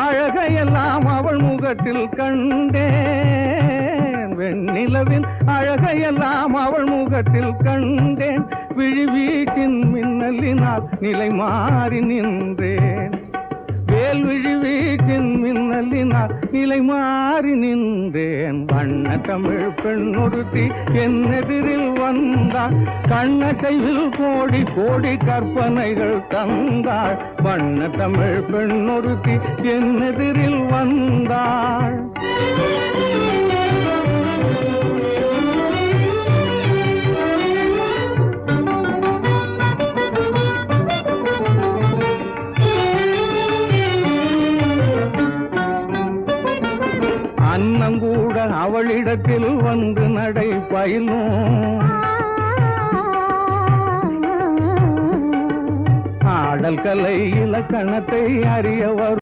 அழகையெல்லாம் அவள் முகத்தில் கண்டேன். வெண்ணிலவின் அழகையெல்லாம் அவள் முகத்தில் கண்டேன். விழிவீச்சின் மின்னலினால் நிலை மாறி நின்றேன். வேல் விழிவீச்சின் மின்னலினால் நிலை மாறி நின்றேன். வண்ண தமிழ் பெண்ணொருத்தி என் எதிரில் வந்தாள். கண்ணசைவில் கோடி கோடி கற்பனைகள் தந்தாள். வண்ண தமிழ் பெண்ணொருத்தி என் எதிரில் வந்தாள். அன்னங்கூட அவளிடத்தில் வந்து நடை பயிலும். ஆடல் கலை இலக்கணத்தை அறியவர்